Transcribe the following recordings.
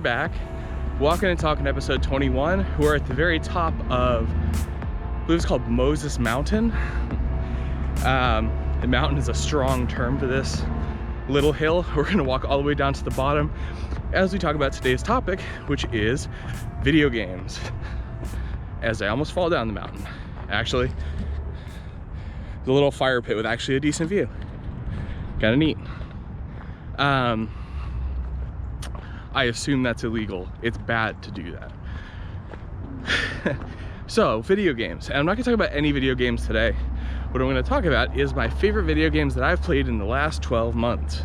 back. Walking and Talking episode 21. We're at the very top of, I believe it's called Moses Mountain. The mountain is a strong term for this little hill. We're gonna walk all the way down to the bottom as we talk about today's topic, which is video games. As I almost fall down the mountain. Actually, the little fire pit with actually a decent view. Kinda neat. I assume that's illegal. It's bad to do that. So, video games. And I'm not gonna talk about any video games today. What I'm gonna talk about is my favorite video games that I've played in the last 12 months.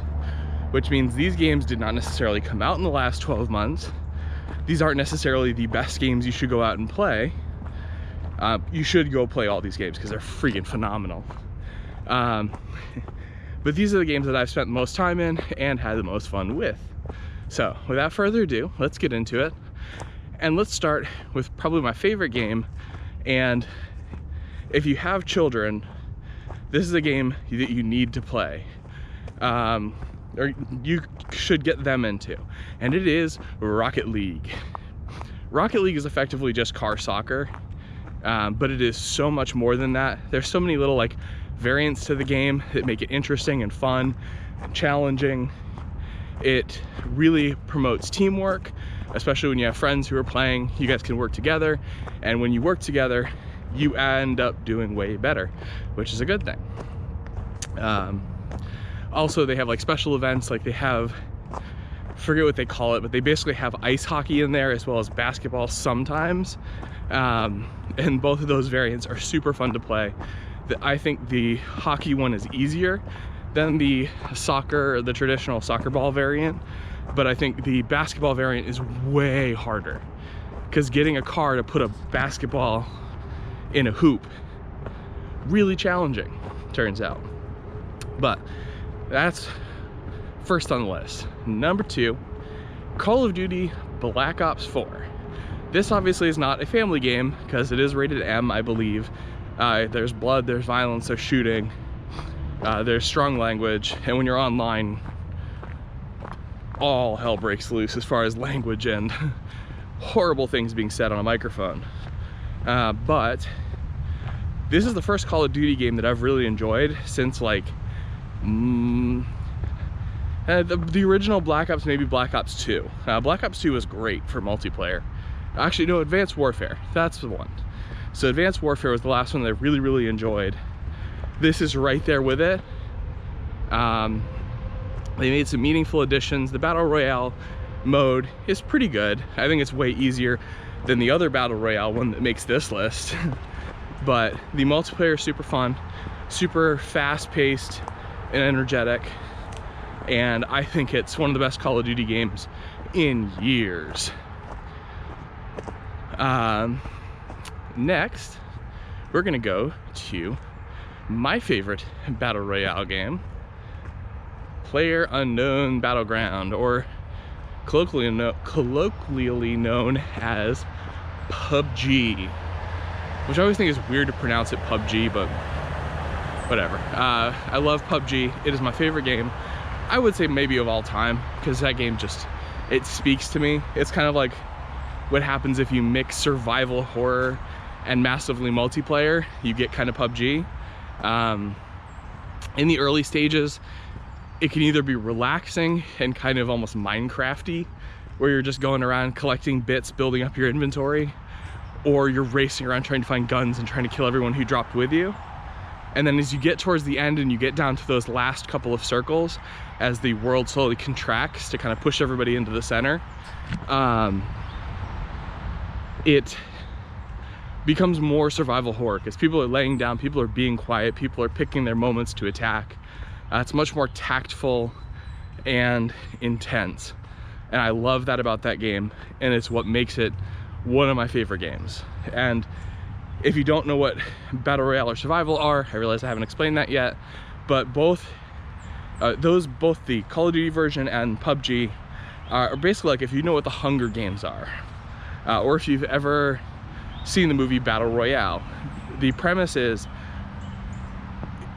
Which means these games did not necessarily come out in the last 12 months. These aren't necessarily the best games you should go out and play. You should go play all these games because they're freaking phenomenal. But these are the games that I've spent the most time in and had the most fun with. So without further ado, let's get into it. And let's start with probably my favorite game. And if you have children, this is a game that you need to play. Or you should get them into. And it is Rocket League. Rocket League is effectively just car soccer. But it is so much more than that. There's so many little like variants to the game that make it interesting and fun and challenging. It really promotes teamwork, especially when you have friends who are playing. You guys can work together, and when you work together, you end up doing way better, which is a good thing. Also, they have like special events, like they have, forget what they call it, but they basically have ice hockey in there as well as basketball sometimes. And both of those variants are super fun to play. I think the hockey one is easier than the soccer, the traditional soccer ball variant, but I think the basketball variant is way harder because getting a car to put a basketball in a hoop, really challenging, turns out. But that's first on the list. Number 2, Call of Duty Black Ops 4. This obviously is not a family game because it is rated M, I believe. There's blood, there's violence, there's shooting, there's strong language, and when you're online, all hell breaks loose as far as language and horrible things being said on a microphone. But this is the first Call of Duty game that I've really enjoyed since like the original Black Ops, maybe Black Ops 2. Black Ops 2 was great for multiplayer. Actually, no, Advanced Warfare, that's the one. So Advanced Warfare was the last one that I really, really enjoyed. This is right there with it. They made some meaningful additions. The Battle Royale mode is pretty good. I think it's way easier than the other Battle Royale one that makes this list. But the multiplayer is super fun, super fast-paced and energetic. And I think it's one of the best Call of Duty games in years. Next, we're gonna go to my favorite Battle Royale game, PlayerUnknown's Battleground, or colloquially known as PUBG, which I always think is weird to pronounce it PUBG, but whatever. I love PUBG. It is my favorite game. I would say maybe of all time, because that game just, it speaks to me. It's kind of like what happens if you mix survival horror and massively multiplayer. You get kind of PUBG. In the early stages, it can either be relaxing and kind of almost Minecrafty, where you're just going around collecting bits, building up your inventory, or you're racing around trying to find guns and trying to kill everyone who dropped with you. And then as you get towards the end and you get down to those last couple of circles, as the world slowly contracts to kind of push everybody into the center, it becomes more survival horror because people are laying down, people are being quiet, people are picking their moments to attack. It's much more tactful and intense. And I love that about that game, and it's what makes it one of my favorite games. And if you don't know what Battle Royale or Survival are, I realize I haven't explained that yet, but both the Call of Duty version and PUBG are basically like if you know what the Hunger Games are, or if you've ever seen the movie Battle Royale. The premise is,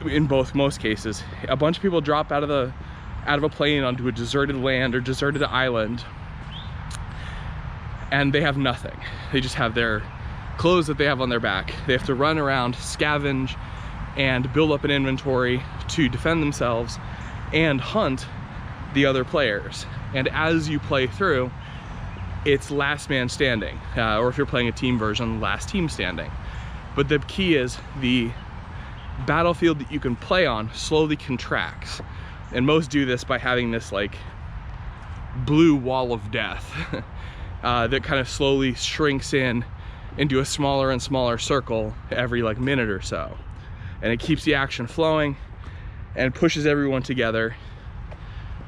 in most cases, a bunch of people drop out of a plane onto a deserted land or deserted island, and they have nothing. They just have their clothes that they have on their back. They have to run around, scavenge, and build up an inventory to defend themselves and hunt the other players. And as you play through, it's last man standing, or if you're playing a team version, last team standing. But the key is the battlefield that you can play on slowly contracts, and most do this by having this like blue wall of death that kind of slowly shrinks into a smaller and smaller circle every like minute or so, and it keeps the action flowing and pushes everyone together,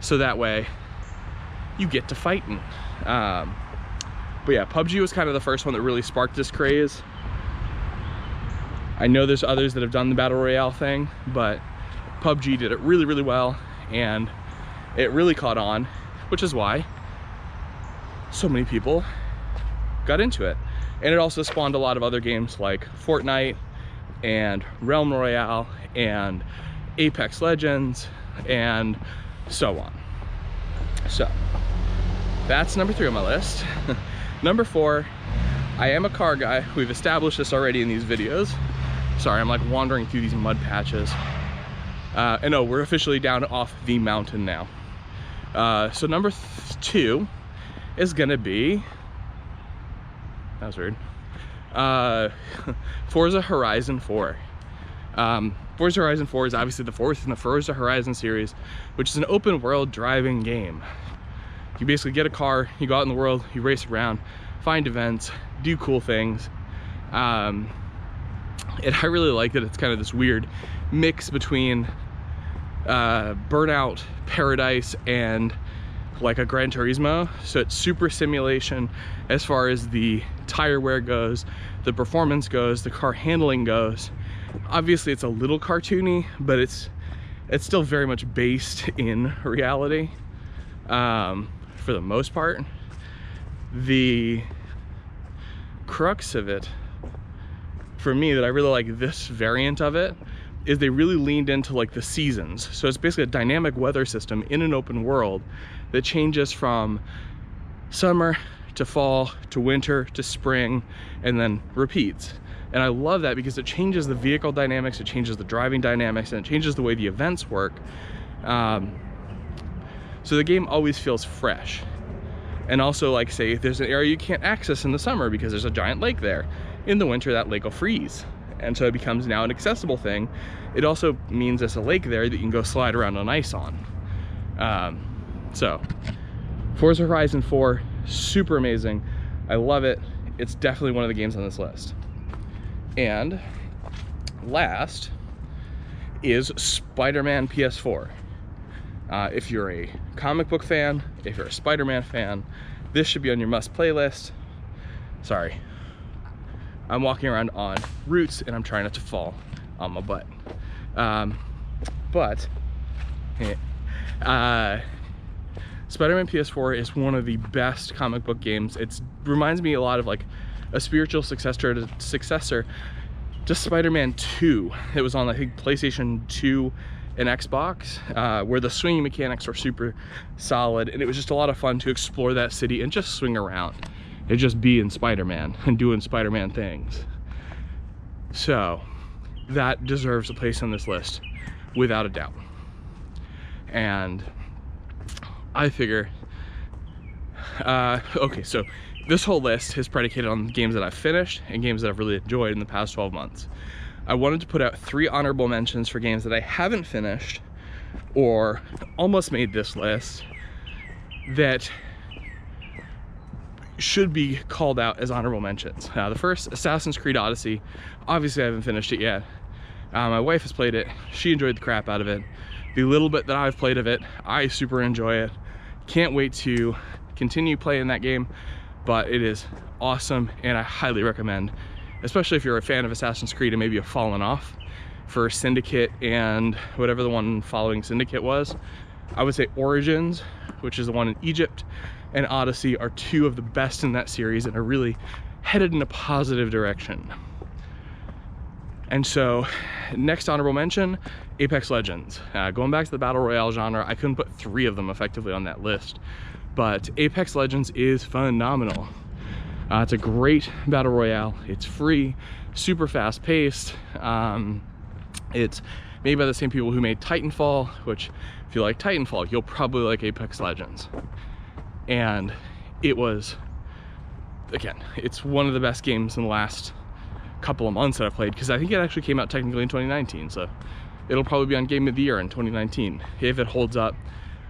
so that way you get to fighting. But yeah, PUBG was kind of the first one that really sparked this craze. I know there's others that have done the battle royale thing, but PUBG did it really, really well, and it really caught on, which is why so many people got into it. And it also spawned a lot of other games like Fortnite and Realm Royale and Apex Legends and so on. So that's number 3 on my list. Number 4, I am a car guy. We've established this already in these videos. Sorry, I'm like wandering through these mud patches. And no, we're officially down off the mountain now. So number 2 is gonna be, that was weird, Forza Horizon 4. Forza Horizon 4 is obviously the 4th in the Forza Horizon series, which is an open world driving game. You basically get a car, you go out in the world, you race around, find events, do cool things. And I really like that it's kind of this weird mix between Burnout Paradise and like a Gran Turismo. So it's super simulation as far as the tire wear goes, the performance goes, the car handling goes. Obviously it's a little cartoony, but it's still very much based in reality. For the most part, the crux of it for me that I really like this variant of it is they really leaned into like the seasons. So it's basically a dynamic weather system in an open world that changes from summer to fall to winter to spring and then repeats. And I love that because it changes the vehicle dynamics, it changes the driving dynamics, and it changes the way the events work. So the game always feels fresh. And also, like, say if there's an area you can't access in the summer because there's a giant lake there, in the winter that lake will freeze, and so it becomes now an accessible thing. It also means there's a lake there that you can go slide around on ice on. So Forza Horizon 4, super amazing. I love it. It's definitely one of the games on this list. And last is Spider-Man PS4. If you're a comic book fan, if you're a Spider-Man fan, this should be on your must playlist. Sorry, I'm walking around on roots and I'm trying not to fall on my butt. Spider-Man PS4 is one of the best comic book games. It reminds me a lot of like a spiritual successor to Spider-Man 2. It was on, I think, PlayStation 2 and Xbox, where the swinging mechanics were super solid, and it was just a lot of fun to explore that city and just swing around and just be in Spider-Man and doing Spider-Man things. So that deserves a place on this list without a doubt. And I figure, okay, so this whole list is predicated on games that I've finished and games that I've really enjoyed in the past 12 months. I wanted to put out 3 honorable mentions for games that I haven't finished or almost made this list that should be called out as honorable mentions. The first, Assassin's Creed Odyssey. Obviously I haven't finished it yet. My wife has played it. She enjoyed the crap out of it. The little bit that I've played of it, I super enjoy it. Can't wait to continue playing that game, but it is awesome and I highly recommend, especially if you're a fan of Assassin's Creed and maybe you've fallen off for Syndicate and whatever the one following Syndicate was. I would say Origins, which is the one in Egypt, and Odyssey are 2 of the best in that series and are really headed in a positive direction. And so, next honorable mention, Apex Legends. Going back to the Battle Royale genre, I couldn't put 3 of them effectively on that list, but Apex Legends is phenomenal. It's a great battle royale. It's free, super fast paced. It's made by the same people who made Titanfall, which if you like Titanfall, you'll probably like Apex Legends. And it was, again, it's one of the best games in the last couple of months that I've played, because I think it actually came out technically in 2019, so it'll probably be on Game of the Year in 2019 if it holds up.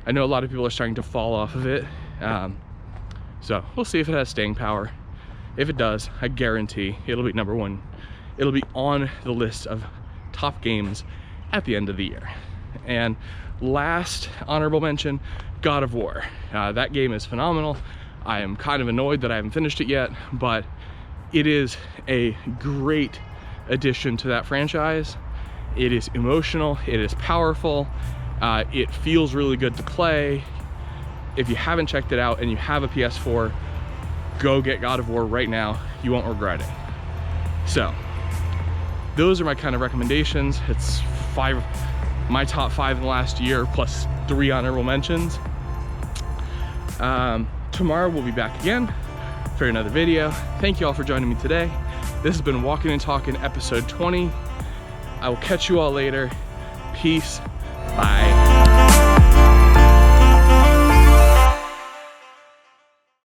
I know a lot of people are starting to fall off of it, so we'll see if it has staying power. If it does, I guarantee it'll be #1. It'll be on the list of top games at the end of the year. And last honorable mention, God of War. That game is phenomenal. I am kind of annoyed that I haven't finished it yet, but it is a great addition to that franchise. It is emotional, it is powerful, it feels really good to play. If you haven't checked it out and you have a PS4, go get God of War right now. You won't regret it. So those are my kind of recommendations. It's my top 5 in the last year, plus 3 honorable mentions. Tomorrow we'll be back again for another video. Thank you all for joining me today. This has been Walking and Talking episode 20. I will catch you all later. Peace. Bye.